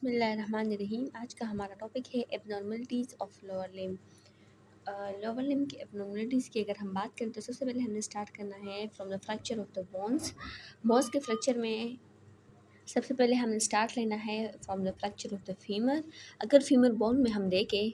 बिस्मिल्लाहिर्रहमानिर्रहीम। आज का हमारा टॉपिक है abnormalities of lower limb. Lower limb की एबनॉर्मलिटीज़ की अगर हम बात करें तो सबसे पहले हमने स्टार्ट करना है from the fracture of the bones. Bones के फ्रैक्चर में सबसे पहले हमें स्टार्ट लेना है from the fracture of the femur. अगर फीमर बोन में हम देखें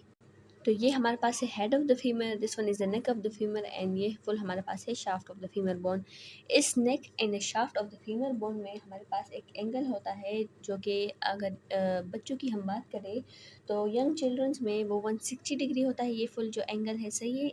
तो ये हमारे पास है head of the femur, this one is the neck of the femur and ये फुल हमारे पास है shaft of the femur bone. इस neck and shaft of the femur bone में हमारे पास एक एंगल होता है जो कि अगर बच्चों की हम बात करें तो यंग चिल्ड्रंस में वो 160 डिग्री होता है। ये फुल जो एंगल है सही है,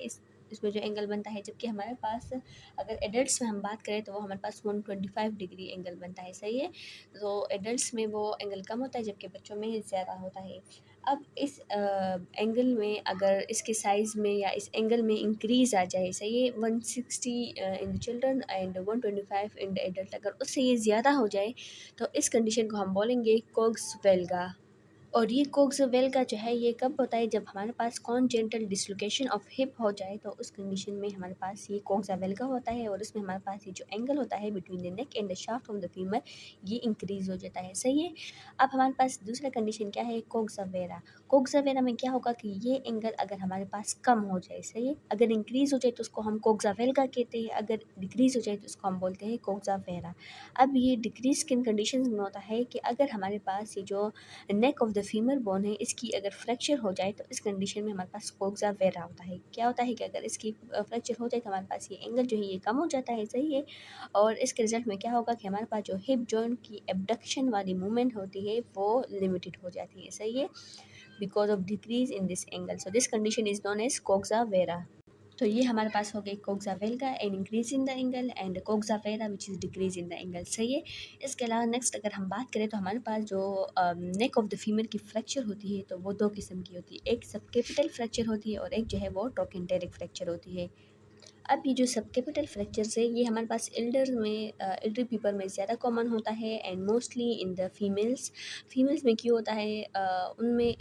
इसमें जो एंगल बनता है, जबकि हमारे पास अगर एडल्ट्स में हम बात करें तो वो हमारे पास 125 डिग्री एंगल बनता है सही है। तो एडल्ट्स में वो एंगल कम होता है जबकि बच्चों में ज़्यादा होता है। अब इस एंगल में अगर इसके साइज़ में या इस एंगल में इंक्रीज़ आ जाए, सही है, 160 in the children and 125 in the adult, अगर उससे ये ज़्यादा हो जाए तो इस कंडीशन को हम बोलेंगे कोक्स-वेल्गा। और ये कोक्स-वेल्गा जो है ये कब होता है, जब हमारे पास कॉन्जेनिटल डिसलोकेशन ऑफ हिप हो जाए तो उस कंडीशन में हमारे पास ये कोक्स-वेल्गा होता है। और इसमें हमारे पास ये जो एंगल होता है between the neck and the shaft of the femur, ये इंक्रीज़ हो जाता है सही है। अब हमारे पास दूसरा कंडीशन क्या है, कोक्स-वेरा। कोक्स-वेरा में क्या होगा कि ये एंगल अगर हमारे पास कम हो जाए, सही है, अगर इंक्रीज़ हो जाए तो उसको हम कोक्स-वेल्गा कहते हैं, अगर डिक्रीज़ हो जाए तो उसको हम बोलते हैं कोक्स-वेरा। अब ये डिक्रीज़ किन कंडीशंस में होता है कि अगर हमारे पास ये जो नेक ऑफ द फीमर बोन है इसकी अगर फ्रैक्चर हो जाए तो इस कंडीशन में हमारे पास कोक्स-वेरा होता है। क्या होता है कि अगर इसकी फ्रैक्चर हो जाए तो हमारे पास ये एंगल जो है ये कम हो जाता है, सही है। और इसके रिज़ल्ट में क्या होगा कि हमारे पास जो हिप जॉइंट की एबडक्शन वाली मूवमेंट होती है वो लिमिटेड हो जाती है, सही है, because of decrease in this angle. So this condition is known as coxa vara. तो ये हमारे पास हो गई coxa valga and increase in the angle and coxa vara which is decrease in the angle, सही है। इसके अलावा नेक्स्ट अगर हम बात करें तो हमारे पास जो नेक ऑफ द फीमेल की फ्रैक्चर होती है तो वो दो किस्म की होती है, एक सब कैपिटल फ्रैक्चर होती है और एक जो है वो ट्रोकेंटेरिक फ्रैक्चर होती है। अब ये जो सब कैपिटल फ्रैक्चर्स है ये हमारे पास एल्डर में एल्डर पीपल में ज़्यादा कॉमन होता है and mostly in the females में क्यों होता है, उनमें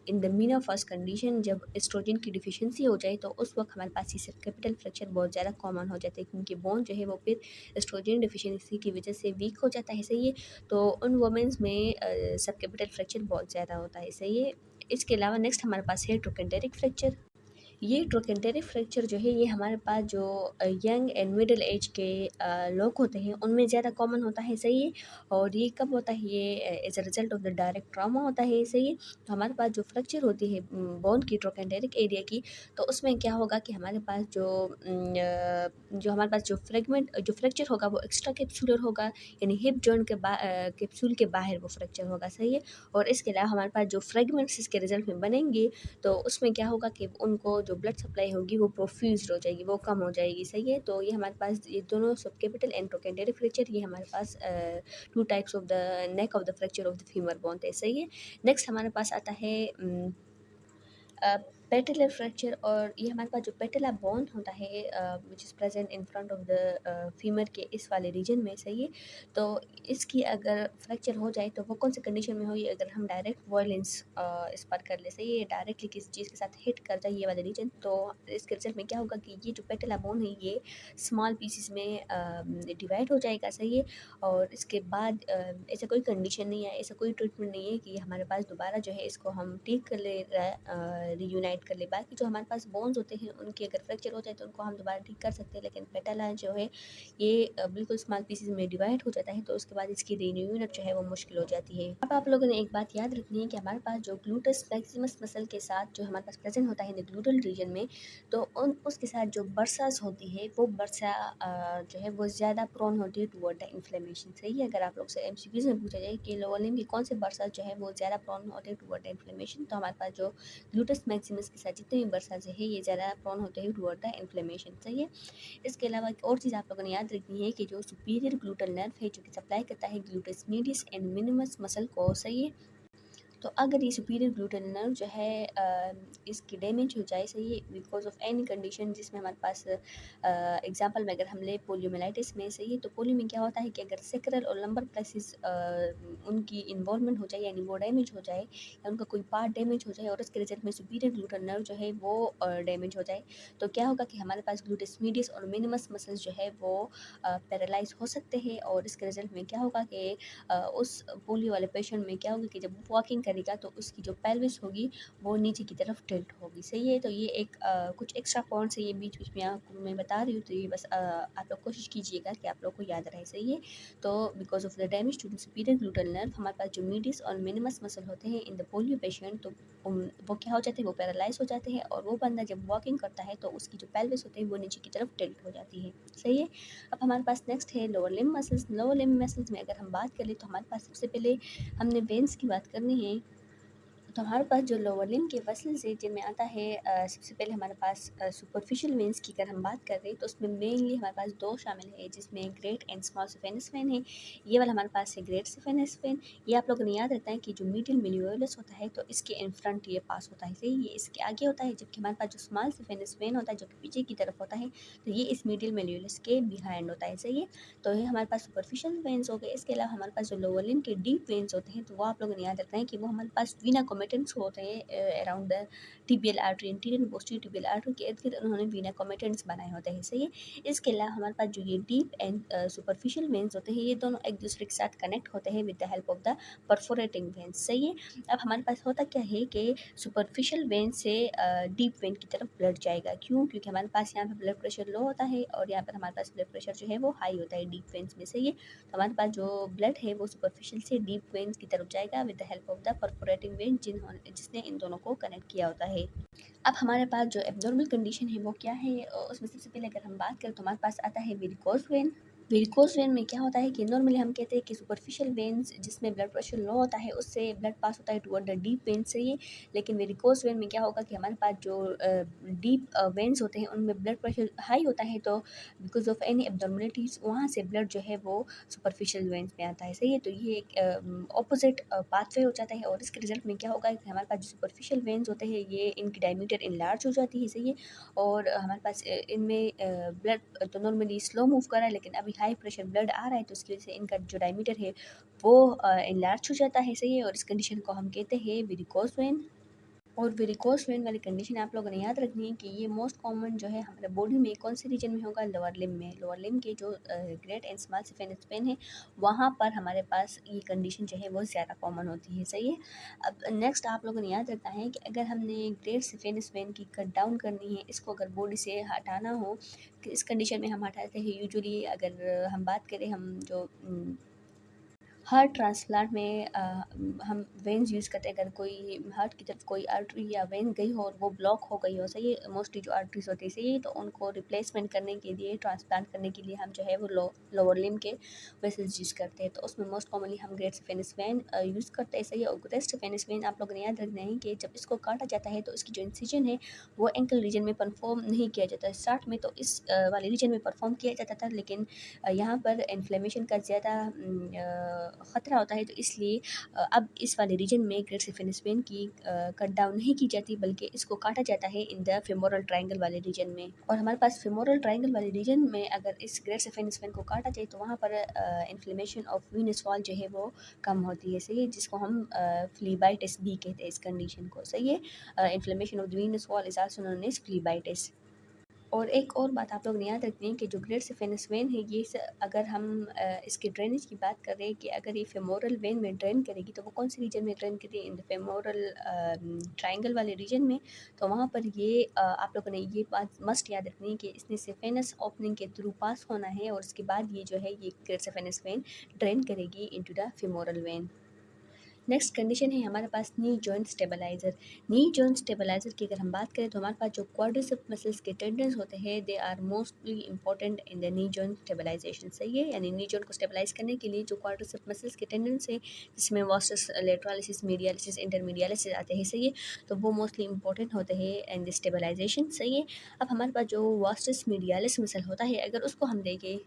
इन द मीनोपॉज़ कंडीशन जब एस्ट्रोजन की डिफिशिएंसी हो जाए तो उस वक्त हमारे पास ये सब कैपिटल फ्रैक्चर बहुत ज़्यादा कॉमन हो जाता है, क्योंकि बोन जो है वो फिर एस्ट्रोजन डिफिशिएंसी की वजह से वीक हो जाता है, सही है। तो उन वुमेंस में सब कैपिटल फ्रैक्चर बहुत ज़्यादा होता है, सही है। इसके अलावा नेक्स्ट हमारे पास है ट्रोकेंटेरिक फ्रैक्चर। ये ट्रोकेंटेरिक फ्रैक्चर जो है ये हमारे पास जो यंग एंड मिडिल एज के लोग होते हैं उनमें ज़्यादा कॉमन होता है, सही है। और ये कब होता है, ये as a result of the direct trauma होता है, सही है। तो हमारे पास जो फ्रैक्चर होती है बोन की ट्रोकेंटेरिक एरिया की, तो उसमें क्या होगा कि हमारे पास जो हमारे पास जो फ्रैक्चर होगा वो एक्स्ट्रा कैप्सूलर होगा, यानी हिप जॉइंट के कैप्सूल के बाहर वो फ्रैक्चर होगा, सही है। और इसके अलावा हमारे पास जो फ्रेगमेंट्स इसके रिजल्ट में बनेंगे तो उसमें क्या होगा कि उनको जो ब्लड सप्लाई होगी वो प्रोफ्यूज़्ड हो जाएगी, वो कम हो जाएगी, सही है। तो ये हमारे पास ये दोनों सब कैपिटल एंड ट्रोकेंटेरिक फ्रैक्चर ये हमारे पास two types of the neck of the fracture of the femur bone है, सही है। नेक्स्ट हमारे पास आता है पेटेलर फ्रैक्चर। और ये हमारे पास जो पेटेला बोन होता है which is present in front of the femur के इस वाले रीजन में, सही है। तो इसकी अगर फ्रैक्चर हो जाए तो वो कौन सी कंडीशन में हुई, अगर हम डायरेक्ट वायलेंस इस पर कर ले, सही है, डायरेक्टली किसी चीज़ के साथ हिट कर जाए ये वाले रीजन, तो इसके रिजल्ट में क्या होगा कि ये जो पेटेला बोन है ये स्मॉल पीसेस में डिवाइड हो जाएगा, सही है। और इसके बाद ऐसा कोई कंडीशन नहीं है, ऐसा कोई ट्रीटमेंट नहीं है कि हमारे पास दोबारा जो है इसको हम ठीक कर ले, रीयूनाइट कर ले। बाकी जो हमारे पास बोन्स होते हैं उनकी अगर फ्रैक्चर हो जाए तो उनको हम दोबारा ठीक कर सकते हैं, लेकिन पेटाला जो है ये बिल्कुल स्मॉल पीसेस में डिवाइड हो जाता है, तो उसके बाद इसकी रीयूनिट जो है वो मुश्किल हो जाती है। अब आप लोगों ने एक बात याद रखनी है कि हमारे पास जो ग्लूटस मैक्सिमस मसल के साथ जो हमारे पास प्रेजेंट होता है इन ग्लूटल रीजन में, तो उसके साथ जो बर्सास होती है वो बर्सा जो है वो ज़्यादा प्रोन होती है टुवर्ड द इन्फ्लेमेशन, सही है। अगर आप लोग से एमसीक्यूज में पूछा जाए कि लोअर लिम्ब की कौन से बर्सास जो है वो ज़्यादा प्रोन होते हैं टुवर्ड द इन्फ्लेमेशन, तो हमारे पास जो ग्लूटस मैक्सिमस के साथ जितने भी बर्सास है ये ज़्यादा प्रोन होते हैं टुवर्ड द इन्फ्लेमेशन, सही है। इसके अलावा एक और चीज़ आप लोगों ने याद रखनी है कि जो सुपीरियर ग्लूटल नर्व है जो कि सप्लाई करता है gluteus medius and minimus muscle को, सही है, तो अगर ये सुपीरियर ग्लूटल नर्व जो है इसकी डैमेज हो जाए, सही है, बिकॉज ऑफ एनी कंडीशन जिसमें हमारे पास एग्जांपल में अगर हम ले पोलियोमाइलिटिस में, सही है, तो पोलियो में क्या होता है कि अगर सेक्रल और लंबर प्लेसेस उनकी इन्वॉल्वमेंट हो जाए यानी वो डैमेज हो जाए या उनका कोई पार्ट डैमेज हो जाए और उसके रिजल्ट में सुपीरियर ग्लूटल नर्व जो है वो डैमेज हो जाए, तो क्या होगा कि हमारे पास ग्लूटस मीडियस और मिनिमस मसल्स जो है वो पैरालाइज हो सकते हैं और इसके रिजल्ट में क्या होगा कि उस पोलियो वाले पेशेंट में क्या होगा कि जब वो वॉकिंग करेगा तो उसकी जो पेल्विस होगी वो नीचे की तरफ टिल्ट होगी, सही है। तो ये एक कुछ एक्स्ट्रा पॉइंट्स है, ये बीच बीच में आपको मैं बता रही हूँ, तो ये बस आप लोग कोशिश कीजिएगा कि आप लोग को याद रहे, सही है। तो because of the damage to the superior gluteal nerve हमारे पास जो मीडियस और मिनिमस मसल होते हैं इन द पोलियो पेशेंट, तो वो क्या हो जाते हैं, वो पैरालाइज हो जाते हैं और वो बंदा जब वॉकिंग करता है तो उसकी जो पेल्विस होती है वो नीचे की तरफ टिल्ट हो जाती है, सही है। अब हमारे पास नेक्स्ट है lower limb muscles. Lower limb muscles में अगर हम बात करें तो हमारे पास सबसे पहले हमने वेन्स की बात करनी है। तो हमारे पास जो लोअर लिम्ब के मसल्स है जिनमें आता है सबसे पहले हमारे पास सुपरफिशियल वेन्स की अगर हम बात कर रहे हैं तो उसमें मेनली हमारे पास दो शामिल है, जिसमें great and small saphenous when है। ये वाला हमारे पास है ग्रेट सिफेनस वेन। ये आप लोगों ने याद रखना है कि जो मीडियल मिलियोलस होता है तो इसके इन फ्रंट ये पास होता है, सही, ये इसके आगे होता है, जबकि हमारे पास जो स्मॉल सिफेनस वेन होता है जो कि पीछे की तरफ होता है तो ये इस मीडियल मिलियोलस के बिहाइंड होता है, सही है। तो ये हमारे पास सुपरफिशियल वेन्स हो गए। इसके अलावा हमारे पास जो लोअर लिम्ब के डीप वेन्स होते हैं तो वो आप लोगों ने याद रखना है कि वो हमारे पास वीना कोमेटेंट्स होते हैं around the tibial artery, interior posterior tibial artery के इर्द गिर्द उन्होंने वीना कोमेटेंट्स बनाए होते हैं, सही है। इसके अलावा हमारे पास जो ये डीप एंड सुपरफिशियल वेन्स होते हैं ये दोनों एक दूसरे के साथ कनेक्ट होते हैं with the help of the perforating veins, सही है। अब हमारे पास होता क्या है कि सुपरफिशियल वेन से डीप वेन की तरफ ब्लड जाएगा, क्यों, क्योंकि हमारे पास यहाँ पे ब्लड प्रेशर लो होता है और यहाँ पर हमारे पास ब्लड प्रेशर जो है वो हाई होता है डीप वेन्स में, सही है। तो हमारे पास जो ब्लड है वो सुपरफिशियल से डीप वेन्स की तरफ जाएगा with the help of the perforating when जिसने इन दोनों को कनेक्ट किया होता है। अब हमारे पास जो एब्नॉर्मल कंडीशन है वो क्या है, उसमें सबसे पहले अगर हम बात करें तो हमारे पास आता है वेरिकोज वेन। वेरिकोज वेन में क्या होता है कि नॉर्मली हम कहते हैं कि सुपरफिशियल वेन्स जिसमें ब्लड प्रेशर लो होता है उससे ब्लड पास होता है टुवर्ड द डीप वेन से ही, लेकिन वेरिकोज वेन में क्या होगा कि हमारे पास जो डीप वेन्स होते हैं उनमें ब्लड प्रेशर हाई होता है, तो बिकॉज ऑफ एनी एब्नॉर्मलिटीज़ वहाँ से ब्लड जो है वो सुपरफिशियल वेन्स में आता है, सही है। तो ये एक ऑपोजिट पाथवे हो जाता है और इसके रिजल्ट में क्या होगा कि हमारे पास जो सुपरफिशियल वेन्स होते हैं ये इनकी डायमीटर इनलार्ज हो जाती है, सही है। और हमारे पास इनमें ब्लड तो नॉर्मली स्लो मूव कर रहा है, लेकिन अभी हाई प्रेशर ब्लड आ रहा है तो उसकी वजह से इनका जो डायमीटर है वो इनलार्ज हो जाता है, सही है। और इस कंडीशन को हम कहते हैं वेरिकोज वेन। और वेरिकोज वेन वाली कंडीशन आप लोगों ने याद रखनी है कि ये मोस्ट कॉमन जो है हमारे बॉडी में कौन से रीजन में होगा, लोअर लिम्ब में। लोअर लिम्ब के जो great and small saphenous when है वहाँ पर हमारे पास ये कंडीशन जो है वो ज़्यादा कॉमन होती है, सही है। अब नेक्स्ट आप लोगों ने याद रखना है कि अगर हमने ग्रेट सिफेनस वेन की कट डाउन करनी है, इसको अगर बॉडी से हटाना हो, कि इस कंडीशन में हम हटाते हैं यूजुअली, अगर हम बात करें हम जो हार्ट ट्रांसप्लांट में हम वेन्स यूज़ करते हैं। अगर कोई हार्ट की तरफ कोई आर्टरी या वेन गई हो और वो ब्लॉक हो गई हो, सही है, मोस्टली जो आर्टरीज होती है, सही है, तो उनको रिप्लेसमेंट करने के लिए, ट्रांसप्लांट करने के लिए हम जो है वो लोअर लिम्ब के वेसल्स यूज़ करते हैं। तो उसमें मोस्ट कॉमनली हम ग्रेट सिफेनस वेन यूज़ करते हैं, सही है। और ग्रेट सिफेनस वेन आप लोगों ने याद रखना है कि जब इसको काटा जाता है तो इसकी जो इंसिजन है वो एंकल रीजन में परफॉर्म नहीं किया जाता। स्टार्ट में तो इस वाले रीजन में परफॉर्म किया जाता था, लेकिन यहाँ पर इन्फ्लेमेशन का ज़्यादा ख़तरा होता है, तो इसलिए अब इस वाले रीजन में ग्रेट सिफेनस वेन की कट डाउन नहीं की जाती, बल्कि इसको काटा जाता है इन द फेमोरल ट्रायंगल वाले रीजन में। और हमारे पास फेमोरल ट्रायंगल वाले रीजन में अगर इस ग्रेट सिफेनस वेन को काटा जाए तो वहाँ पर इन्फ्लेमेशन ऑफ वीनस वॉल जो है वो कम होती है, सही है, जिसको हम फ्लीबाइटिस भी कहते हैं इस कंडीशन को, सही है। Inflammation of the venous wall is also known as phlebitis. और एक और बात आप लोग ने याद रखनी है कि जो ग्रेट सिफेनस वेन है ये अगर हम इसके ड्रेनेज की बात कर रहे हैं कि अगर ये फेमोरल वेन में ड्रेन करेगी तो वो कौन से रीजन में ड्रेन करेगी, इन द फेमोरल ट्रायंगल वाले रीजन में। तो वहाँ पर ये आप लोगों ने ये बात मस्ट याद रखनी है कि इसने सिफेनस ओपनिंग के थ्रू पास होना है और उसके बाद ये जो है ये ग्रेट सिफेनस वेन ड्रेन करेगी into the femoral vein. Next condition है हमारे पास knee joint stabiliser. Knee joint stabiliser की अगर हम बात करें तो हमारे पास जो क्वाड्रिसेप मसल्स के टेंडन्स होते हैं they are mostly important in the knee joint stabilisation, सही है। यानी नी जॉइंट को स्टेबलाइज करने के लिए जो क्वाड्रिसेप मसल्स के टेंडन्स है जिसमें वास्टस लेटरालिसिस मीडियालिसिस इंटरमीडियालिसिस आते हैं, सही है, तो वो मोस्टली इंपॉर्टेंट होते हैं इन द स्टेबलाइजेशन, सही है। अब हमारे पास जो वास्टस मीडियालिस मसल होता है अगर उसको हम देखें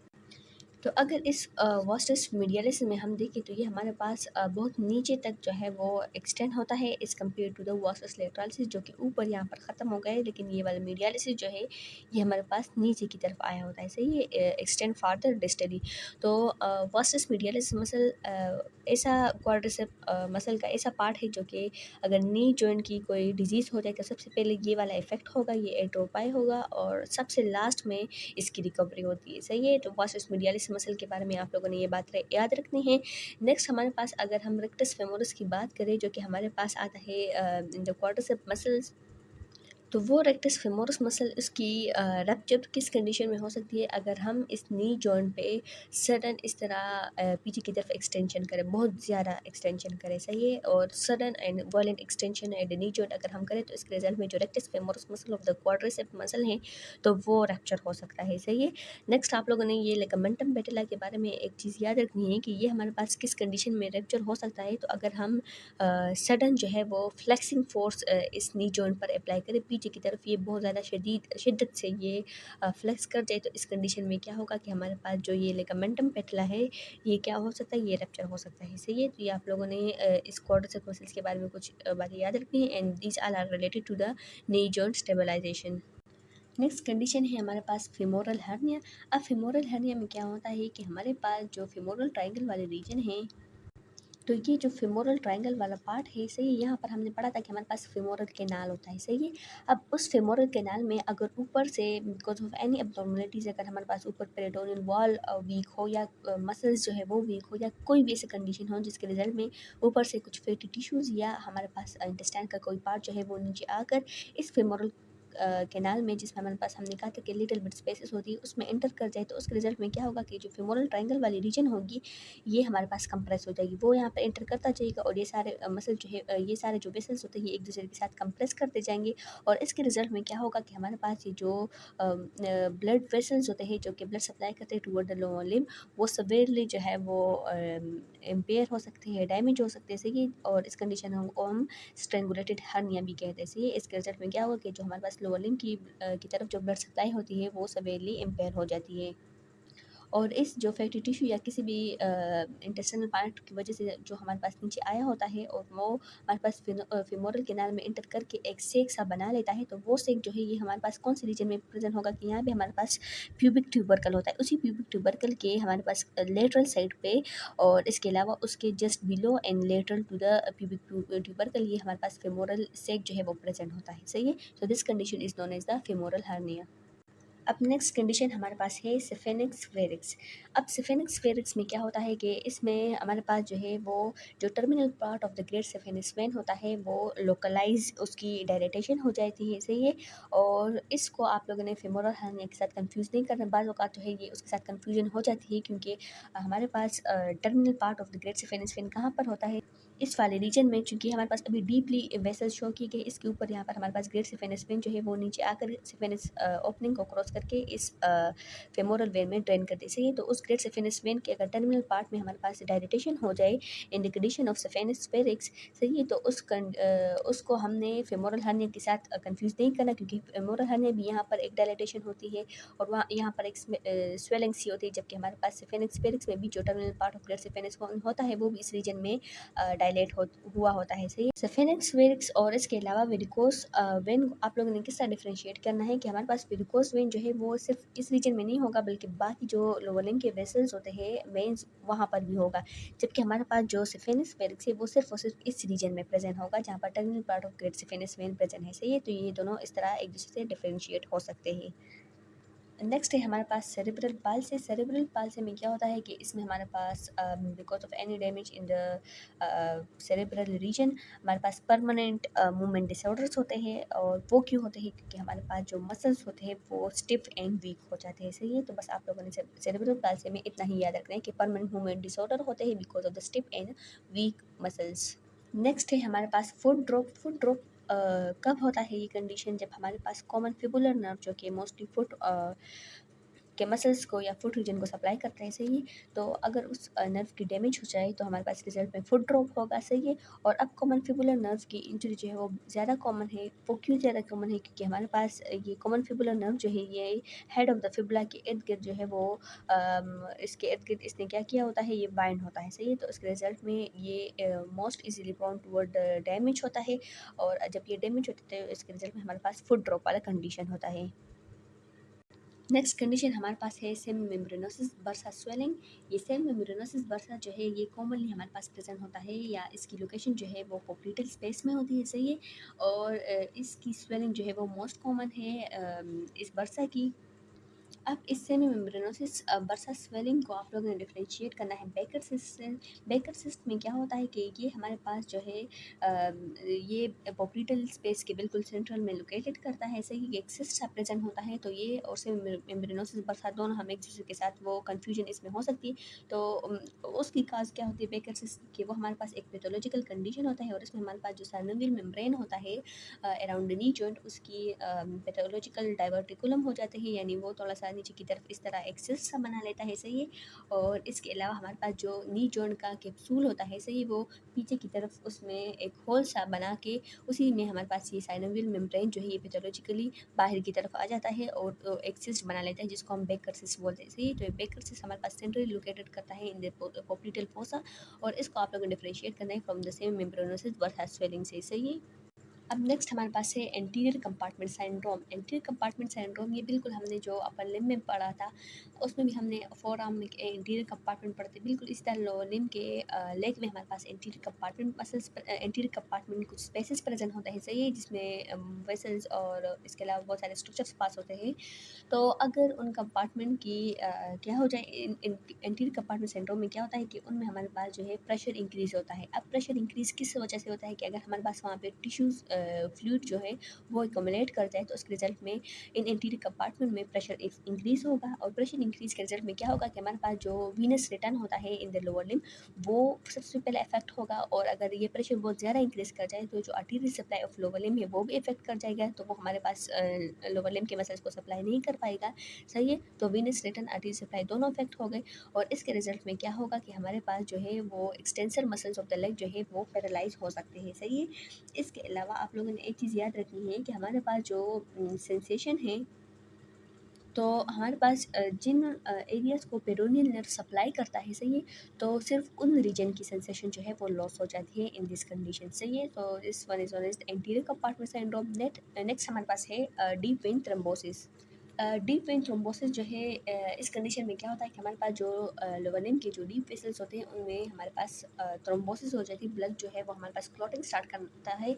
तो अगर इस वास्टस मीडियालिस में हम देखें तो ये हमारे पास बहुत नीचे तक जो है वो एक्सटेंड होता है as compare to the vastus lateralis, जो कि ऊपर यहाँ पर ख़त्म हो गया है, लेकिन ये वाला मीडियालिस जो है ये हमारे पास नीचे की तरफ आया होता है। सही है, एक्सटेंड फार्दर डिस्टली। तो वास्टस मीडियालिस मसल ऐसा क्वाड्रिसेप मसल का ऐसा पार्ट है जो कि अगर नी जॉइंट की कोई डिजीज़ हो जाए तो सबसे पहले ये वाला इफेक्ट होगा, ये एट्रोपाई होगा और सबसे लास्ट में इसकी रिकवरी होती है। सही है, तो वास्टस मीडियालिस मसल के बारे में आप लोगों ने ये बात याद रखनी है। नेक्स्ट हमारे पास अगर हम रेक्टस फेमोरस की बात करें जो कि हमारे पास आता है इन द क्वाड्रिसेप मसल्स, तो वो रेक्टस फेमोरस मसल उसकी रप्चर किस कंडीशन में हो सकती है, अगर हम इस नी जॉइंट पे सडन इस तरह पीछे की तरफ एक्सटेंशन करें, बहुत ज़्यादा एक्सटेंशन करें। सही है, और sudden and violent extension and knee joint अगर हम करें तो इसके रिजल्ट में जो rectus femoris muscle of the quadricep muscle है तो वो रप्चर हो सकता है। सही है। नेक्स्ट आप लोगों ने ये लिगामेंटम पेटिला के बारे में एक चीज़ याद रखनी है कि ये हमारे पास किस कंडीशन में रप्चर हो सकता है, तो अगर हम सडन जो है वो फ्लेक्सिंग फोर्स इस नी जॉइंट पर अप्लाई करें पीछे की तरफ, ये बहुत ज़्यादा शिद्दत से ये फ्लेक्स कर जाए, तो इस कंडीशन में क्या होगा कि हमारे पास जो ये लिगामेंटम पेटिला है ये क्या हो सकता है, ये रप्चर हो सकता है। सही है, तो ये आप लोगों ने इस क्वाड्रिसेप मसल्स के बारे में कुछ बातें याद रखनी है, and these all are related to the knee joint stabilisation. Next condition है हमारे पास फेमोरल हर्निया। अब फेमोरल हर्निया में क्या होता है कि हमारे पास जो फेमोरल ट्रायंगल वाले रीजन हैं, तो ये जो फेमोरल ट्रायंगल वाला पार्ट है, सही है, यहाँ पर हमने पढ़ा था कि हमारे पास फेमोरल कैनाल होता है। सही है, अब उस फेमोरल कैनाल में अगर ऊपर से बिकॉज ऑफ एनी एब्नॉर्मलिटीज़ अगर हमारे पास ऊपर पेरिटोनियल वॉल वीक हो या मसल्स जो है वो वीक हो या कोई भी ऐसी कंडीशन हो जिसके रिजल्ट में ऊपर से कुछ फैटी टिश्यूज़ या हमारे पास इंटेस्टाइन का कोई पार्ट जो है वो नीचे आकर इस फेमोरल कैनाल में, जिसमें हमारे पास हमने कहा था कि लिटिल बिट स्पेसेस होती है, उसमें एंटर कर जाए तो उसके रिजल्ट में क्या होगा कि जो फेमोरल ट्रायंगल वाली रीजन होगी ये हमारे पास कंप्रेस हो जाएगी, वो यहाँ पर एंटर करता जाएगा और ये सारे मसल जो है ये सारे जो वेसल्स होते हैं ये एक दूसरे के साथ कंप्रेस करते जाएंगे, और इसके रिजल्ट में क्या होगा कि हमारे पास ये जो ब्लड वेसल्स होते हैं जो कि ब्लड सप्लाई करते हैं टूवर्ड द लोअर लिम्ब, वो सवेरली जो है वो इम्पेयर हो सकते हैं, डैमेज हो सकते हैं। सही, और इस कंडीशन को हम स्ट्रेंगुलेटेड हर्निया भी कहते हैं। सही, इसके रिजल्ट में क्या होगा कि जो हमारे पास लोअर लिम्ब की तरफ जो ब्लड सप्लाई होती है वो सवेरली इम्पेयर हो जाती है, और इस जो फैटी टिश्यू या किसी भी इंटेस्टिनल पार्ट की वजह से जो हमारे पास नीचे आया होता है और वो हमारे पास फेमोरल कैनाल में एंटर करके एक सेक सा बना लेता है, तो वो सेक जो है ये हमारे पास कौन से रीजन में प्रेजेंट होगा कि यहाँ पे हमारे पास प्यूबिक ट्यूबरकल होता है, उसी प्यूबिक ट्यूबरकल के हमारे पास लेटरल साइड पे, और इसके अलावा उसके just below and lateral to the pubic tubercle ये हमारे पास फेमोरल सेक जो है वो प्रेजेंट होता है। सही है, so this condition is known as the femoral hernia. अब नेक्स्ट कंडीशन हमारे पास है सिफेनिक्स फेरिक्स। अब सिफेनिक्स फेरिक्स में क्या होता है कि इसमें हमारे पास जो है वो जो terminal part of the great saphenous vein होता है वो लोकलाइज उसकी डायलेटेशन हो जाती है। सही है, और इसको आप लोगों ने फेमोरल हर्निया के साथ कंफ्यूज नहीं करना, बाज़ औक़ात जो है ये उसके साथ कंफ्यूजन हो जाती है, क्योंकि हमारे पास terminal part of the great saphenous vein कहाँ पर होता है, इस वाले रीजन में, चूँकि हमारे पास अभी डीपली वेसल शो की गई, इसके ऊपर यहाँ पर हमारे पास ग्रेट सिफेनस वेन जो है वो नीचे आकर सिफेनस ओपनिंग को क्रॉस करके इस फेमोरल वेन में ड्रेन कर दी। सही है, तो उस ग्रेट सिफेनस वेन के अगर टर्मिनल पार्ट में हमारे पास डायलिटेशन हो जाए in the condition of saphenous varix, सही है, तो उसको हमने फेमोरल हर्निया के साथ कंफ्यूज नहीं करना, क्योंकि फेमोरल हर्निया भी यहाँ पर एक डायलिटेशन होती है और वहाँ यहाँ पर एक स्वेलिंग सी होती है, जबकि हमारे पास सिफेनिक्स फेरिक्स में भी जो terminal part of great saphenous होता है वो भी इस रीजन में डायलेट हुआ होता है। सही, सफेनिक्स वेरिक्स और इसके अलावा वेरिकोस वेन आप लोगों ने किस तरह डिफ्रेंशिएट करना है कि हमारे पास वेरिकोस वेन जो है वो सिर्फ इस रीजन में नहीं होगा बल्कि बाकी जो लोअर लिम्ब के वेसल्स होते हैं वेन्स वहाँ पर भी होगा, जबकि हमारे पास जो सिफेनिक्स वेरिक्स है वो सिर्फ और सिर्फ इस रीजन में प्रेजेंट होगा जहाँ पर terminal part of great saphenous vein present है। सही है, तो ये दोनों इस तरह एक दूसरे से डिफ्रेंशिएट हो सकते हैं। नेक्स्ट है हमारे पास सेरेब्रल पाल्सी। सेरेब्रल पाल्सी में क्या होता है कि इसमें हमारे पास because of any damage in the cerebral region हमारे पास परमानेंट मूवमेंट डिसऑर्डर्स होते हैं, और वो क्यों होते हैं, क्योंकि हमारे पास जो मसल्स होते हैं वो स्टिफ एंड वीक हो जाते हैं। सही है, तो बस आप लोगों ने सेरेब्रल पाल्सी में इतना ही याद रखना है कि परमानेंट मूवमेंट डिसऑर्डर होते हैं because of the stiff and week muscles. Next है हमारे पास फुट ड्रॉप। फुट ड्रॉप कब होता है ये कंडीशन, जब हमारे पास कॉमन फिबुलर नर्व जो कि मोस्टली फुट के मसल्स को या फुट रीजन को सप्लाई करता है, सही है। तो अगर उस नर्व की डैमेज हो जाए तो हमारे पास रिजल्ट में फुट ड्रॉप होगा, सही है। और अब कॉमन फिबुलर नर्व की इंजरी जो है वो ज़्यादा कॉमन है। वो क्यों ज़्यादा कॉमन है? क्योंकि हमारे पास ये कॉमन फिबुलर नर्व जो है ये हेड ऑफ द फिबुला के इर्द गिर्द जो है वो इसके इर्द गिर्द इसने क्या किया होता है, ये बाइंड होता है, सही है। तो इसके रिजल्ट में ये most easily prone toward damage होता है। और जब ये डैमेज होता है तो इसके रिजल्ट में हमारे पास फुट ड्रॉप वाला कंडीशन होता है। नेक्स्ट कंडीशन हमारे पास है सेमी मेम्ब्रेनोसिस बर्सा स्वेलिंग। ये सेमी मेम्ब्रेनोसिस बर्सा जो है ये कॉमनली हमारे पास प्रेजेंट होता है, या इसकी लोकेशन जो है वो पोप्लीटल स्पेस में होती है, सही है। और इसकी स्वेलिंग जो है वो मोस्ट कॉमन है इस बर्सा की। अब इससे में मेम्ब्रेनोसिस बर्सा स्वेलिंग को आप लोगों ने डिफरेंशिएट करना है बेकर सिस्ट से। बेकर सिस्ट में क्या होता है कि ये हमारे पास जो है ये पोप्लीटल स्पेस के बिल्कुल सेंट्रल में लोकेटेड करता है, सही। एक सिस्ट सा प्रेजेंट होता है, तो ये और से मेम्ब्रेनोसिस बर्सा दोनों हम एक दूसरे के साथ वो कन्फ्यूजन इसमें हो सकती है। तो उसकी काज क्या होती है बेकर सिस्ट की? वो हमारे पास एक पैथोलॉजिकल कंडीशन होता है और इसमें हमारे पास जो साइनोवियल मेम्ब्रेन होता है अराउंड द नी जॉइंट, उसकी पैथोलॉजिकल डाइवर्टिकुलम हो जाते हैं, यानी वो थोड़ा सा नीचे की तरफ इस तरह एक सिस्ट सा बना लेता है, सही है। और इसके अलावा हमारे पास जो नी जॉइंट का कैप्सूल होता है, सही है, वो पीछे की तरफ उसमें एक होल सा बना के उसी में हमारे पास ये साइनोवियल मेम्ब्रेन जो है ये पैथोलॉजिकली बाहर की तरफ आ जाता है और एक सिस्ट बना लेता है जिसको हम बेकर सिस्ट बोलते हैं, सही है। तो ये बेकर सिस्ट हमारे पास सेंट्रली लोकेटेड करता है इन द पोप्लीटल फोसा, और इसको आप लोगों को डिफरेंशिएट करना है from the semimembranosus bursa swelling से, सही है। अब नेक्स्ट हमारे पास है anterior compartment syndrome. Anterior compartment syndrome ये बिल्कुल हमने जो अपर लिम्ब में पढ़ा था उसमें भी हमने फोर आर्म में एंटीरियर कंपार्टमेंट पढ़ते, बिल्कुल इस तरह लोअर लिम्ब के लेग में हमारे पास anterior compartment muscles anterior compartment में कुछ स्पेसेस प्रेजेंट होते हैं, सही है, जिसमें वेसल्स और इसके अलावा बहुत सारे स्ट्रक्चर्स पास होते हैं। तो अगर उन कंपार्टमेंट की क्या हो जाए एंटीरियर कंपार्टमेंट सिंड्रोम में क्या होता है कि उनमें हमारे पास जो है प्रेशर इंक्रीज़ होता है। अब प्रेशर इंक्रीज़ किस वजह से होता है कि अगर हमारे पास वहाँ पे टिश्यूज़ फ्लूइड जो है वो एकमुलेट कर जाए तो उसके रिजल्ट में इन एंटीरियर कंपार्टमेंट में प्रेशर इंक्रीज़ होगा, और प्रेशर इंक्रीज़ के रिजल्ट में क्या होगा कि हमारे पास जो वीनस रिटर्न होता है इन द लोअर लिम्ब वो सबसे पहले अफेक्ट होगा। और अगर ये प्रेशर बहुत ज़्यादा इंक्रीज़ कर जाए तो जो arterial supply of lower limb है वो भी इफेक्ट कर जाएगा, तो वो हमारे पास लोअर लिम्ब के मसल्स को सप्लाई नहीं कर पाएगा, सही है। तो वीनस रिटर्न आर्टरी सप्लाई दोनों अफेक्ट हो गए, और इसके रिजल्ट में क्या होगा कि हमारे पास जो है वो extensor muscles of the leg जो है वो पैरालाइज हो सकते हैं, सही है। इसके अलावा आप लोगों ने एक चीज़ याद रखनी है कि हमारे पास जो सेंसेशन है, तो हमारे पास जिन एरियाज़ को पेरोनियल नर्व सप्लाई करता है, सही है, तो सिर्फ उन रीजन की सेंसेशन जो है वो लॉस हो जाती है इन दिस कंडीशन, सही है। तो this one is anterior compartment syndrome. Next हमारे पास है deep vein thrombosis. Deep vein thrombosis जो है इस कंडीशन में क्या होता है कि हमारे पास जो लोअर लिम्ब के जो डीप वेसल्स होते हैं उनमें हमारे पास थ्रोम्बोसिस हो जाती है, ब्लड जो है वो हमारे पास क्लॉटिंग स्टार्ट करता है।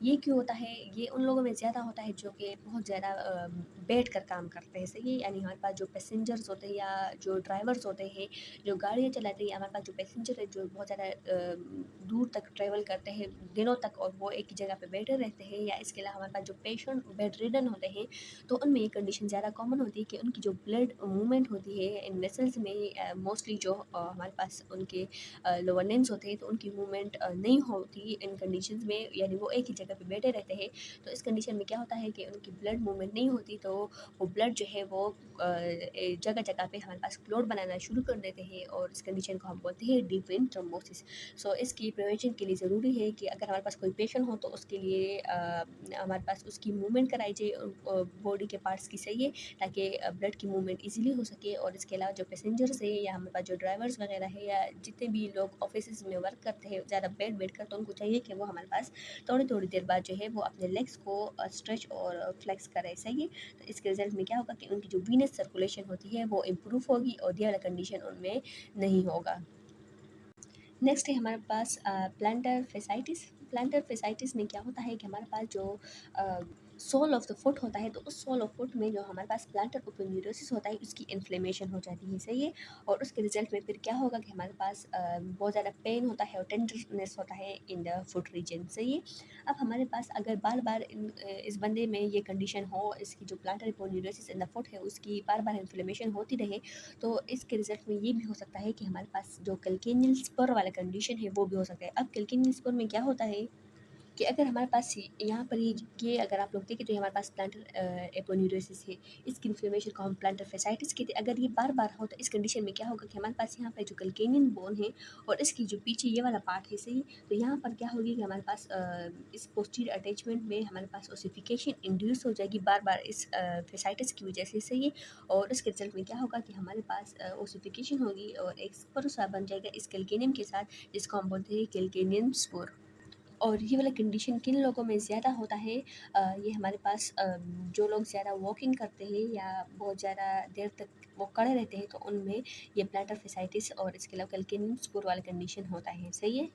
ये क्यों होता है? ये उन लोगों में ज़्यादा होता है जो कि बहुत ज़्यादा बैठ कर काम करते हैं, सही है। यानी हमारे पास जो पैसेंजर्स होते हैं या जो ड्राइवर्स होते हैं जो गाड़ियाँ चलाते हैं, हमारे पास जो पैसेंजर है जो बहुत ज़्यादा दूर तक ट्रैवल करते हैं दिनों तक और वो एक ही जगह पे बैठे रहते हैं, या इसके अलावा हमारे पास जो पेशेंट बेड रिडन होते हैं, तो उनमें ये कंडीशन ज़्यादा कॉमन होती है कि उनकी जो ब्लड मूवमेंट होती है इन वेसल्स में मोस्टली जो हमारे पास उनके लोअर लिम्स होते हैं तो उनकी मूवमेंट नहीं होती इन कंडीशंस में, यानी वो एक ही जगह पे बैठे रहते हैं। तो इस कंडीशन में क्या होता है कि उनकी ब्लड मूवमेंट नहीं होती, तो वो ब्लड जो है वो जगह जगह पे हमारे पास क्लॉट बनाना शुरू कर देते हैं, और इस कंडीशन को हम बोलते हैं डीप वेन थ्रोम्बोसिस। सो इसकी प्रिवेंशन के लिए ज़रूरी है कि अगर हमारे पास कोई पेशेंट हो तो उसके लिए हमारे पास उसकी मूवमेंट कराई जाए बॉडी के पार्ट्स की, सही है, ताकि ब्लड की मूवमेंट इजीली हो सके। और इसके अलावा जो पैसेंजर्स है या हमारे पास जो ड्राइवर्स वगैरह है या जितने भी लोग ऑफिस में वर्क करते हैं ज़्यादा बैठ कर, तो उनको चाहिए कि वो हमारे पास थोड़ी थोड़ी देर बाद जो है वो अपने लेग्स को स्ट्रेच और फ्लेक्स करें, सही है। तो इसके रिजल्ट में क्या होगा कि उनकी जो वीनस सर्कुलेशन होती है वो इम्प्रूव होगी और ये वाला कंडीशन उनमें नहीं होगा। नेक्स्ट है हमारे पास प्लांटर फेसाइटिस। प्लांटर फेसाइटिस में क्या होता है कि हमारे पास जो सोल ऑफ द फुट होता है, तो उस सोल ऑफ फुट में जो हमारे पास प्लांटर ओपन्यूरोसिस होता है उसकी इन्फ्लेमेशन हो जाती है, सही है। और उसके रिजल्ट में फिर क्या होगा कि हमारे पास बहुत ज़्यादा पेन होता है और टेंडरनेस होता है इन द फुट रीजन, सही है। अब हमारे पास अगर बार बार इस बंदे में ये कंडीशन हो, इसकी जो प्लांटर ओपन्यूरोसिस इन द फुट है उसकी बार बार इन्फ्लेमेशन होती रहे, तो इसके रिजल्ट में ये भी हो सकता है कि हमारे पास जो कैल्केनियल स्पर वाला कंडीशन है वो भी हो सकता है। अब कैल्केनियल स्पर में क्या होता है कि अगर हमारे पास यहाँ पर ये अगर आप लोग देखें तो ये हमारे पास प्लांटर एपोन्यूरोसिस है, इसकी इन्फ्लेमेशन को हम प्लांटर फेसाइटिस कहते हैं। अगर ये बार बार हो तो इस कंडीशन में क्या होगा कि हमारे पास यहाँ पर जो कल्केनियन बोन है और इसकी जो पीछे ये वाला पार्ट है सही, तो यहाँ पर क्या होगी कि हमारे पास इस पोस्टीरियर अटैचमेंट में हमारे पास ओसिफिकेशन इंड्यूस हो जाएगी बार बार इस फेसाइटिस की वजह से सही है। और इसके रिजल्ट में क्या होगा कि हमारे पास ओसिफिकेशन होगी और एक स्पर बन जाएगा इस कैल्केनियम के साथ, जिसको हम बोलते हैं कैल्केनियम स्पोर। और ये वाला कंडीशन किन लोगों में ज़्यादा होता है? ये हमारे पास जो लोग ज़्यादा वॉकिंग करते हैं या बहुत ज़्यादा देर तक वो खड़े रहते हैं, तो उनमें ये प्लैटर फेसाइटिस और इसके अलावा कैल्केनियम स्पोर वाला कंडीशन होता है सही है।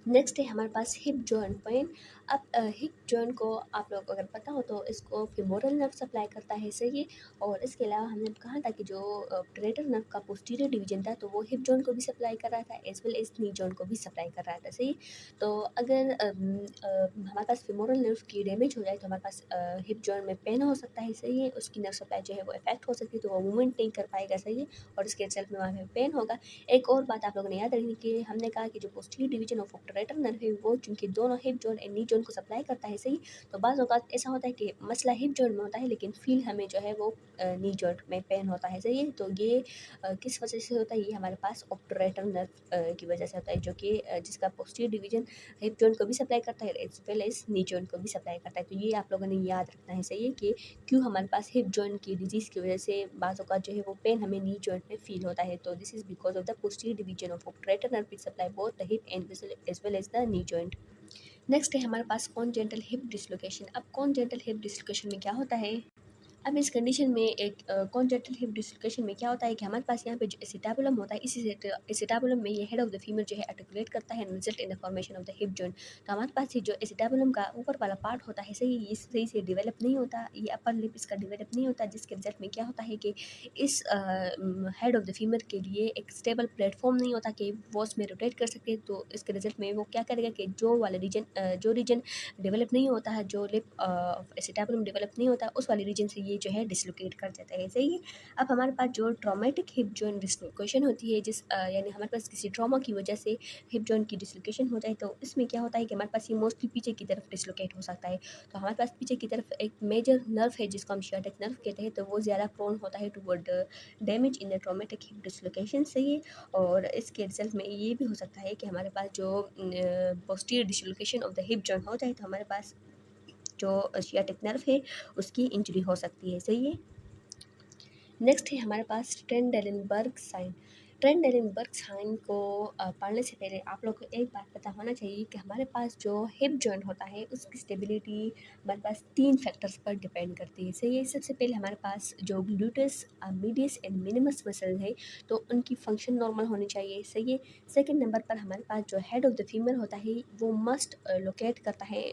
नेक्स्ट है हमारे पास हिप जॉइंट पेन। अब हिप जॉइंट को आप लोग अगर पता हो तो इसको फीमोरल नर्व सप्लाई करता है सही है। और इसके अलावा हमने कहा था कि जो ऑप्टरेटर नर्व का पोस्टीरियर डिवीजन था तो वो हिप जॉइंट को भी सप्लाई कर रहा था as well as knee joint को भी सप्लाई कर रहा था सही है। तो अगर हमारे पास फीमोरल नर्व की डैमेज हो जाए तो हमारे पास हिप जॉइंट में पेन हो सकता है सही है, उसकी नर्व सप्लाई जो है वो इफेक्ट हो सकती है, तो वो मूवमेंट नहीं कर पाएगा सही है, और इसके रिजल्ट में वहाँ पे पेन होगा। एक और बात आप लोगों ने याद रखनी कि हमने कहा कि जो posterior division of obturator nerve है वो चूंकि दोनों hip joint and knee joint को सप्लाई करता है सही, तो बाज़ औक़ात ऐसा होता है कि मसला हिप जॉइंट में होता है लेकिन फील हमें जो है वो नी जॉइंट में पेन होता है सही है। तो ये किस वजह से होता है? ये हमारे पास ऑप्टरेटर नर्व की वजह से होता है, जो कि जिसका पोस्टीरियर डिवीजन हिप जॉइंट को भी सप्लाई करता है as well as knee joint को भी सप्लाई करता है। तो ये आप लोगों ने याद रखना है सही है कि क्यों हमारे पास हिप जॉइंट की डिजीज़ की वजह से बाज़ औक़ात जो है वो पेन हमें नी जॉइंट में फील होता है। तो this is because of the posterior division of obturator nerve which supply both the hip and as well as the knee joint. Next है हमारे पास कॉन्जेंटल हिप डिस्लोकेशन। अब कॉन्जेंटल हिप डिस्लोकेशन में क्या होता है? अब इस कंडीशन में एक कॉन्जेंटल हिप डिस्लोकेशन में क्या होता है कि हमारे पास यहाँ पे जो एसिटाबुलम होता है, इसी एसिटाबुलम में ये हेड ऑफ द फीमर जो है आर्टिकुलेट करता है, result in the formation of the hip joint. तो हमारे पास ये जो एसिटाबुलम का ऊपर वाला पार्ट होता है सही, ये सही से डेवलप नहीं होता, ये अपर लिप इसका डेवलप नहीं होता, जिसके रिजल्ट में क्या होता है कि इस हेड ऑफ द फीमर के लिए एक स्टेबल प्लेटफॉर्म नहीं होता कि वो उसमें रोटेट कर सके। तो इसके रिजल्ट में वो क्या करेगा कि जो वाला रीजन जो रीजन डेवलप नहीं होता है, जो लिप एसिटाबुलम डेवलप नहीं होता, उस वाले रीजन से ये जो है डिसलोकेट कर जाता है सही है। अब हमारे पास जो ट्रॉमेटिक हिप जॉइंट डिसलोकेशन होती है, यानी हमारे पास किसी ट्रॉमा की वजह से हिप जॉइंट की डिसलोकेशन हो जाए, तो इसमें क्या होता है कि हमारे पास ये मोस्टली पीछे की तरफ डिसलोकेट हो सकता है। तो हमारे पास पीछे की तरफ एक मेजर नर्व है जिसको हम शियाटिक नर्व कहते हैं, तो वो ज़्यादा प्रोन होता है toward damage in the traumatic hip dislocation सही है। और इसके रिजल्ट में ये भी हो सकता है कि हमारे पास जो posterior dislocation of the hip joint हो जाए, तो हमारे पास जो शियाटिक नर्व है उसकी इंजरी हो सकती है सही है। नेक्स्ट है हमारे पास ट्रेंडेलेनबर्ग साइन। ट्रेंडेलेनबर्ग साइन को पढ़ने से पहले आप लोग को एक बात पता होना चाहिए कि हमारे पास जो हिप जॉइंट होता है उसकी स्टेबिलिटी हमारे पास 3 फैक्टर्स पर डिपेंड करती है सही है। सबसे पहले हमारे पास जो gluteus medius and minimus muscle है, तो उनकी फंक्शन नॉर्मल होनी चाहिए सही है। सेकंड नंबर पर हमारे पास जो हेड ऑफ द फीमर होता है वो मस्ट लोकेट करता है,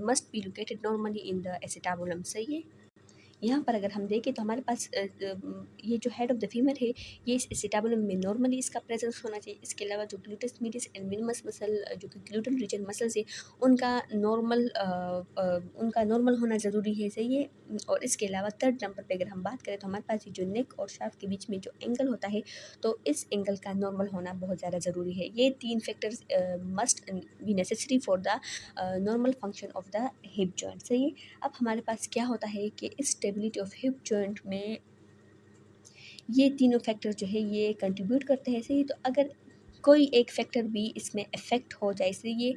must be located normally in the acetabulum सही है। यहाँ पर अगर हम देखें तो हमारे पास ये जो हेड ऑफ द फीमर है ये इस एसिटाबुलम में नॉर्मली इसका प्रेजेंस होना चाहिए। इसके अलावा जो gluteus medius and minimus muscle जो कि ग्लूटल रीजन मसल्स है उनका नॉर्मल होना ज़रूरी है सही है। और इसके अलावा थर्ड नंबर पे अगर हम बात करें तो हमारे पास ये जो नेक और शाफ्ट के बीच में जो एंगल होता है, तो इस एंगल का नॉर्मल होना बहुत ज़्यादा ज़रूरी है। ये 3 factors must be necessary for the normal function of the hip joint सही है। अब हमारे पास क्या होता है कि इस स्टेबिलिटी ऑफ हिप जॉइंट में ये तीनों फैक्टर जो है ये कंट्रीब्यूट करते हैं सही। तो अगर कोई एक फैक्टर भी इसमें इफ़ेक्ट हो जाए सही है,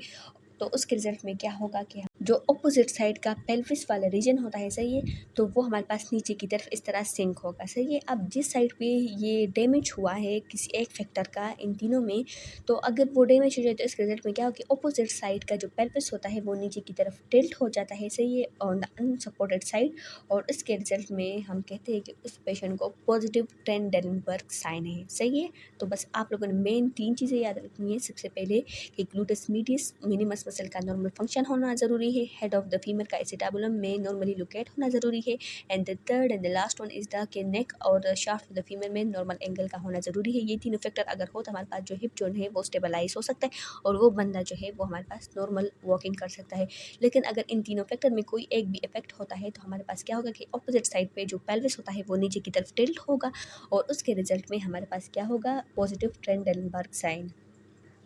तो उसके रिजल्ट में क्या होगा कि जो अपोजिट साइड का पेल्विस वाला रीजन होता है सही है, तो वो हमारे पास नीचे की तरफ इस तरह सिंक होगा सही है। अब जिस साइड पे ये डैमेज हुआ है किसी एक फैक्टर का इन तीनों में, तो अगर वो डैमेज हो जाए तो इसके रिजल्ट में क्या होगा कि अपोजिट साइड का जो पेल्विस होता है वो नीचे की तरफ टिल्ट हो जाता है सही है ऑन द अनसपोर्टेड साइड। और इसके रिजल्ट में हम कहते हैं कि उस पेशेंट को पॉजिटिव ट्रेंडेलेनबर्ग साइन है सही है। तो बस आप लोगों ने मेन 3 चीज़ें याद रखनी है। सबसे पहले कि ग्लूटस मीडियस मिनिमस मसल का नॉर्मल फंक्शन होना ज़रूरी है, हेड ऑफ द फीमर का एसिटाबुलम में नॉर्मली लोकेट होना ज़रूरी है, and the third and the last one is the के नेक और शाफ्ट ऑफ द फीमर में नॉर्मल एंगल का होना ज़रूरी है। ये तीनों फैक्टर अगर हो तो हमारे पास जो हिप जोन है वो स्टेबलाइज हो सकता है और वो बंदा जो है वो हमारे पास नॉर्मल वॉकिंग कर सकता है। लेकिन अगर इन तीनों फैक्टर में कोई एक भी इफेक्ट होता है तो हमारे पास क्या होगा कि अपोजिट साइड पे जो पेल्विस होता है वो नीचे की तरफ टिल्ट होगा और उसके रिजल्ट में हमारे पास क्या होगा? Positive Trendelenburg sign.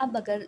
अब अगर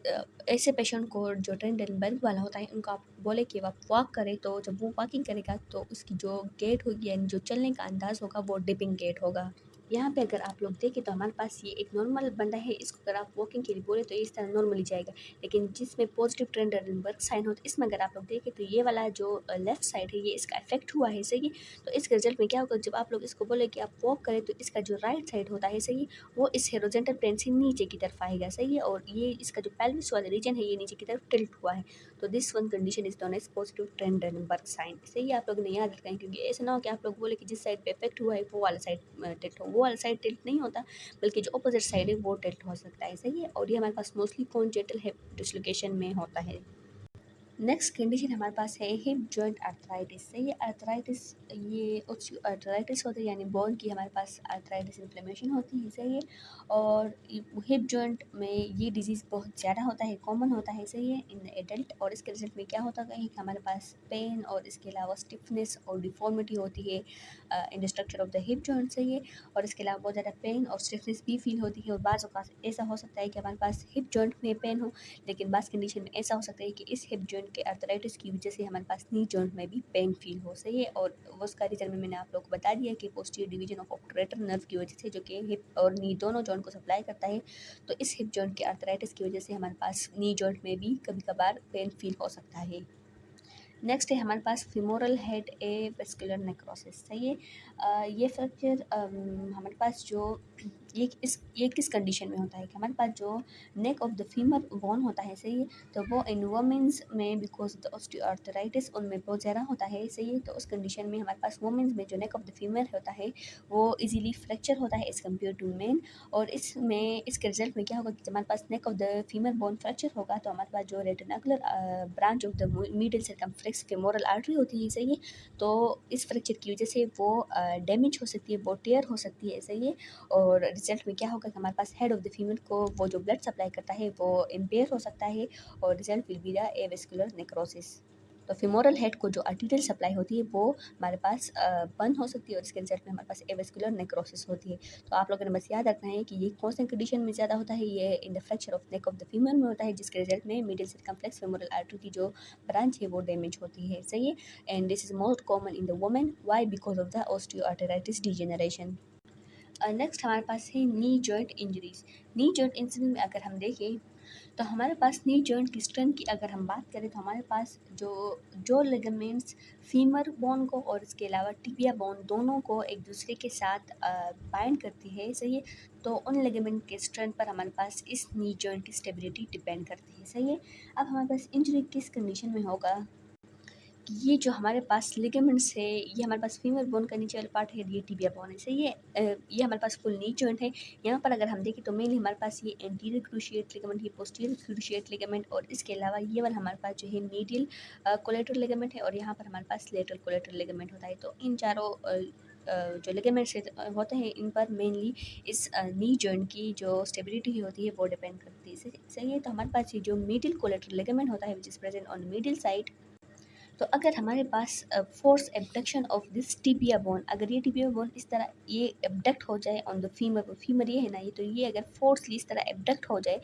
ऐसे पेशेंट को जो ट्रेंडेनबर्ग वाला होता है उनको आप बोले कि आप वॉक करें, तो जब वो वॉकिंग करेगा तो उसकी जो गेट होगी यानी जो चलने का अंदाज़ होगा वो डिपिंग गेट होगा। यहाँ पे अगर आप लोग देखें तो हमारे पास ये एक नॉर्मल बंदा है, इसको अगर आप वॉकिंग के लिए बोले तो इस तरह नॉर्मली जाएगा। लेकिन जिसमें पॉजिटिव ट्रेंडेनबर्ग साइन होता है इसमें अगर आप लोग देखें तो ये वाला जो लेफ्ट साइड है ये इसका इफेक्ट हुआ है, सही। तो इसके रिजल्ट में क्या होगा, जब आप लोग इसको बोले कि आप वॉक करें तो इसका जो राइट साइड होता है, सही, वो इस हॉरिजॉन्टल प्लेन से नीचे की तरफ आएगा, सही है। और ये इसका जो पेल्विस वाला रीजन है ये नीचे की तरफ टिल्ट हुआ है। तो this one condition is known as positive Trendelenburg sign, सही है। आप लोग ने याद रखना है, क्योंकि ऐसा ना हो कि आप लोग बोले कि जिस साइड पे इफेक्ट हुआ है वो वाला साइड टिल्ट हो, वो वाला साइड टिल्ट नहीं होता, बल्कि जो अपोजिट साइड है वो टिल्ट हो सकता है, सही है। और ये हमारे पास मोस्टली कॉन्जेनिटल हिप डिसलोकेशन में होता है। नेक्स्ट कंडीशन हमारे पास है हिप जॉइंट आर्थराइटिस, सही है। आर्थराइटिस ये आर्थराइटिस होता है, यानी बोन की हमारे पास आर्थराइटिस इन्फ्लेमेशन होती है, सही है। और हिप जॉइंट में ये डिजीज़ बहुत ज़्यादा होता है, कॉमन होता है, सही है, इन एडल्ट। और इसके रिजल्ट में क्या होता है कि हमारे पास पेन और इसके अलावा स्टिफनेस और डिफॉर्मिटी होती है in the structure of the hip joint, सही है। और इसके अलावा बहुत ज़्यादा पेन और स्टिफनेस भी फील होती है। और बाज़ औक़ात ऐसा हो सकता है कि हमारे पास हिप जॉइंट में पेन हो, लेकिन बाज़ कंडीशन में ऐसा हो सकता है कि इस हिप जॉइंट के आर्थराइटिस की वजह से हमारे पास नी जॉइंट में भी पेन फील हो, सही है। और वो उसका रीज़न में मैंने आप लोग को बता दिया कि पोस्टीरियर डिवीजन ऑफ ऑब्टरेटर नर्व की वजह से, जो कि हिप और नी दोनों जॉइंट को सप्लाई करता है। तो इस हिप जॉइंट के आर्थराइटिस की वजह से हमारे पास नी जॉइंट में भी कभी कभार पेन फील हो सकता है। नेक्स्ट है हमारे पास फिमोरल हेड ए वेस्कुलर नेक्रोसिस, सही है। ये फ्रैक्चर हमारे पास जो ये किस कंडीशन में होता है कि हमारे पास जो नेक ऑफ द फीमर बोन होता है, सही है। तो वो इन वुमेन्स में बिकॉज द ऑस्टियोआर्थराइटिस उनमें बहुत ज़्यादा होता है, सही है। तो उस कंडीशन में हमारे पास वुमेन्स में जो नेक ऑफ द फीमर होता है वो इजीली फ्रैक्चर होता है एज़ कम्पेयर टू मेन। और इसके रिजल्ट में क्या होगा कि जब हमारे पास neck of the femur bone fracture होगा तो हमारे पास जो retinacular branch of the middle circumflex femoral artery होती है, सही है। तो इस फ्रैक्चर की वजह से वो डैमेज हो सकती है, वो टेयर हो सकती है, सही है। और रिजल्ट में क्या होगा कि हमारे पास हेड ऑफ द फीमेल को वो जो ब्लड सप्लाई करता है वो इम्पेयर हो सकता है। और result will be the avascular necrosis. तो फिमोरल हेड को जो आर्टीरियल सप्लाई होती है वो हमारे पास बंद हो सकती है, और इसके रिजल्ट में हमारे पास एवेस्कुलर नेक्रोसिस होती है। तो आप लोगों ने बस याद रखना है कि ये कौन सी कंडीशन में ज़्यादा होता है, ये in the fracture of neck of the female में होता है, जिसके रिजल्ट में मिडिल सर्कमफ्लेक्स फेमोरल आर्टरी की जो ब्रांच है वो डैमेज होती है, सही है। And this is most common in the women, why because of the osteoarthritis degeneration. Next हमारे पास है knee joint injuries. Knee joint injury में अगर हम देखें तो हमारे पास नी जॉइंट की स्ट्रेंथ की अगर हम बात करें तो हमारे पास जो लिगामेंट्स फीमर बोन को और इसके अलावा टिबिया बोन दोनों को एक दूसरे के साथ बाइंड करती है, सही है। तो उन लिगामेंट के स्ट्रेंथ पर हमारे पास इस नी जॉइंट की स्टेबिलिटी डिपेंड करती है, सही है। अब हमारे पास इंजरी किस कंडीशन में होगा कि ये जो हमारे पास लिगामेंट्स है ये हमारे पास फीमर बोन का नीचे वाला पार्ट है, ये टिबिया बोन है, सही है। ये हमारे पास फुल नी जॉइंट है। यहाँ पर अगर हम देखें तो मेनली हमारे पास ये एंटीरियर क्रूशिएट लिगामेंट, ये पोस्टीरियर क्रूशिएट लिगामेंट, और इसके अलावा ये वाला हमारे पास जो है मीडियल कोलेटरल लिगामेंट है, और यहाँ पर हमारे पास लेटरल कोलेटरल लिगामेंट होता है। तो इन चारों जो लिगामेंट्स होते हैं इन पर मेनली इस नी जॉइंट की जो स्टेबिलिटी होती है वो डिपेंड करती है, सही है। तो हमारे पास ये जो मीडियल कोलेटरल लिगामेंट होता है which is present on medial side, तो अगर हमारे पास force abduction of this tibia bone, अगर ये टिबिया बोन इस तरह ये एबडक्ट हो जाए ऑन द फीमर, फीमर ये है ना, ये तो ये अगर फोर्सली इस तरह एबडक्ट हो जाए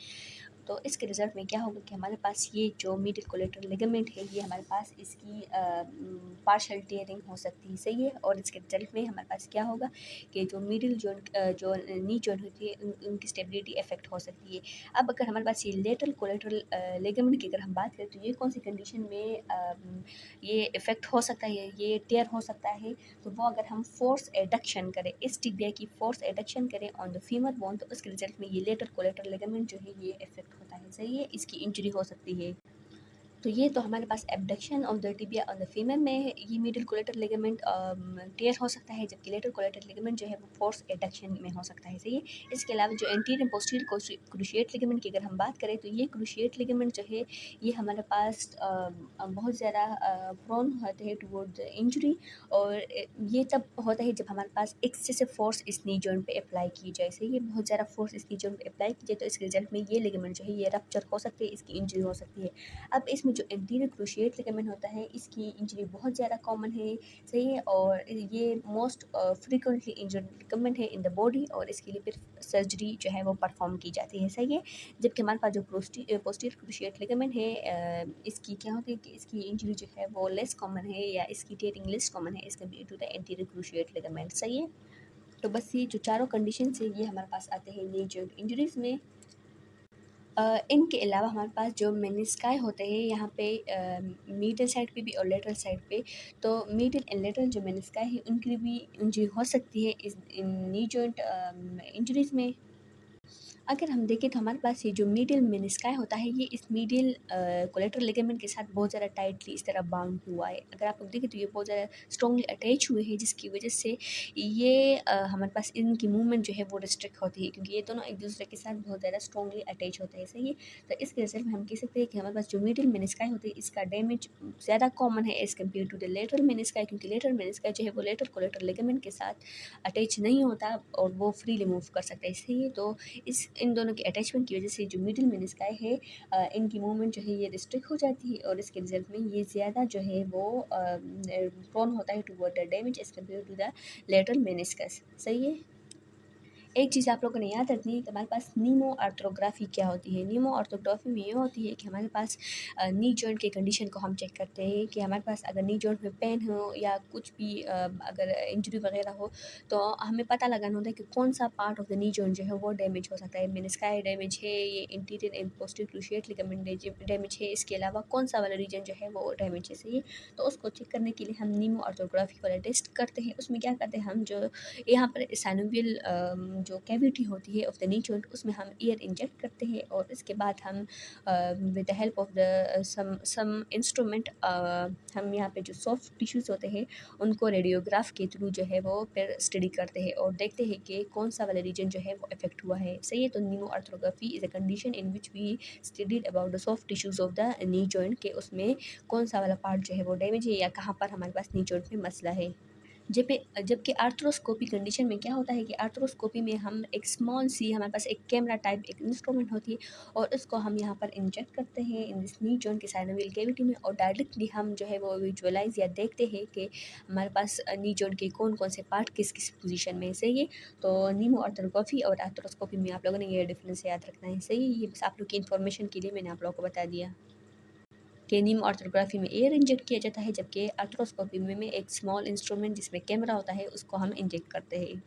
तो इसके रिजल्ट में क्या होगा कि हमारे पास ये जो मिडिल कोलेटरल लिगामेंट है ये हमारे पास इसकी पार्शल टेयरिंग हो सकती है, सही है। और इसके रिजल्ट में हमारे पास क्या होगा कि जो मिडिल जॉइंट जो नी जॉइंट होती है उनकी स्टेबिलिटी इफेक्ट हो सकती है। अब अगर हमारे पास ये लेटरल कोलेटरल लिगामेंट की अगर हम बात करें तो ये कौन सी कंडीशन में ये इफेक्ट हो सकता है, ये टेयर हो सकता है। तो वो अगर हम फोर्स एडक्शन करें, इस टिबिया की फोर्स एडक्शन करें ऑन द फीमर बोन, तो उसके रिजल्ट में ये लेटर कोलेटरल लिगामेंट जो है ये इफेक्ट होता है, सही है, इसकी इंजरी हो सकती है। तो ये तो हमारे पास abduction of the tibia on the female में है, ये मिडिल कोलेटरल लिगामेंट टेयर हो सकता है, जबकि लेटर कोलेटरल लिगामेंट जो है वो फोर्स एडक्शन में हो सकता है, सही है। इसके अलावा जो एंटीरियर पोस्टीरियर क्रूशिएट लिगामेंट की अगर हम बात करें तो ये क्रूशिएट लिगामेंट जो है ये हमारे पास बहुत ज़्यादा प्रोन होते हैं टुवर्ड द इंजरी। और ये तब होता है जब हमारे पास एक्सेसिव फोर्स इस नी जॉइंट पे अप्लाई की जाए, सही है, बहुत ज़्यादा फोर्स इस नी जॉइंट पे अप्लाई की जाए तो इसके रिजल्ट में ये लिगामेंट जो है ये रप्चर हो सकते हैं, इसकी इंजरी हो सकती है। अब इसमें इसमें जो एंटीरियर क्रूशिएट लिगामेंट होता है इसकी इंजरी बहुत ज़्यादा कॉमन है, सही है, और ये मोस्ट फ्रीक्वेंटली इंजर्ड लिगामेंट है इन द बॉडी, और इसके लिए फिर सर्जरी जो है वो परफॉर्म की जाती है, सही है। जबकि हमारे पास जो पोस्टीरियर क्रूशिएट लिगामेंट है इसकी क्या होती है कि इसकी इंजरी जो है वो लेस कॉमन है, या इसकी टेयरिंग लेस कॉमन है as compare to the anterior cruciate ligament, सही है। तो बस ये जो चारों कंडीशन है ये हमारे पास आते हैं नी जॉइंट इंजरीज़ में। इनके अलावा हमारे पास जो मेनिस्काई होते हैं यहाँ पे मीडियल साइड पे भी और लेटरल साइड पे, तो मीडियल एंड लेटरल जो मेनिस्काई है उनकी भी इंजरी हो सकती है इस इन नी जॉइंट इंजरीज़ में। अगर हम देखें तो हमारे पास ये जो मीडियल मेनिस्काई होता है ये इस मीडियल कोलेटरल लिगामेंट के साथ बहुत ज़्यादा टाइटली इस तरह बाउंड हुआ है। अगर आप लोग देखें तो ये बहुत ज़्यादा स्ट्रॉन्गली अटैच हुए हैं, जिसकी वजह से ये हमारे पास इनकी मूवमेंट जो है वो रिस्ट्रिक्ट होती है, क्योंकि ये दोनों एक दूसरे के साथ बहुत ज़्यादा स्ट्रॉन्गली अटैच होते हैं, सही है। तो इसके रिजल्ट में हम कह सकते हैं कि हमारे पास जो मीडियल मेनिस्काई होती है इसका डैमेज ज़्यादा कॉमन है as compare to the lateral menisci, क्योंकि लेटरल मेनिस्काई जो है वो लेटरल कोलेटरल लिगामेंट के साथ अटैच नहीं होता और वो फ्रीली मूव कर सकता है, सही है। तो इन दोनों के अटैचमेंट की वजह से जो मिडिल मेनिस्काई है इनकी मूवमेंट जो है ये रिस्ट्रिक्ट हो जाती है, और इसके रिजल्ट में ये ज़्यादा जो है वो प्रोन होता है toward the damage as compare to the lateral meniscus, सही है। एक चीज़ आप लोगों ने याद रखनी है कि हमारे पास नीमो आर्थ्रोग्राफी क्या होती है। नीमो आर्थ्रोग्राफी में ये होती है कि हमारे पास नी जॉइंट के कंडीशन को हम चेक करते हैं कि हमारे पास अगर नी जॉइंट में पेन हो या कुछ भी अगर इंजरी वगैरह हो, तो हमें पता लगाना होता है कि कौन सा part of the knee joint जो है वो डैमेज हो सकता है। मेनिस्काई डैमेज है, ये interior and posterior cruciate ligament damage है, इसके अलावा कौन सा वाला रीजन जो है वो डैमेज है, सही है। तो उसको चेक करने के लिए हम नीमो आर्थ्रोग्राफी वाला टेस्ट करते हैं। उसमें क्या करते हैं हम, जो यहाँ पर साइनोवियल जो कैविटी होती है ऑफ द नी जॉइंट उसमें हम एयर इंजेक्ट करते हैं, और इसके बाद हम with the help of the some instrument हम यहाँ पे जो सॉफ्ट टिश्यूज़ होते हैं उनको रेडियोग्राफ के थ्रू जो है वो फिर स्टडी करते हैं और देखते हैं कि कौन सा वाला रीजन जो है वो इफेक्ट हुआ है, सही है। तो pneumoarthrography is a condition in which we studied about the soft tissues of the knee joint के उसमें कौन सा वाला पार्ट जो है वो डैमेज है या कहाँ पर हमारे पास नी जॉइंट में मसला है। जबकि आर्थ्रोस्कोपी कंडीशन में क्या होता है कि आर्थ्रोस्कोपी में हम एक स्मॉल सी हमारे पास एक कैमरा टाइप एक इंस्ट्रूमेंट होती है, और उसको हम यहाँ पर इंजेक्ट करते हैं इन दिस नी जॉइंट के साइनोवियल कैविटी में, और डायरेक्टली हम जो है वो विजुअलाइज या देखते हैं कि हमारे पास नी जॉइंट के कौन कौन से पार्ट किस किस पोजीशन में है, सही है। तो नीमो आर्थ्रोग्राफी और आर्थ्रोस्कोपी में आप लोगों ने ये डिफरेंस याद रखना है, सही है। ये बस आप लोग की इन्फॉर्मेशन के लिए मैंने आप लोगों को बता दिया कि नीम आर्थ्रोग्राफी में एयर इंजेक्ट किया जाता है, जबकि आर्थ्रोस्कोपी में एक स्मॉल इंस्ट्रूमेंट जिसमें कैमरा होता है उसको हम इंजेक्ट करते हैं।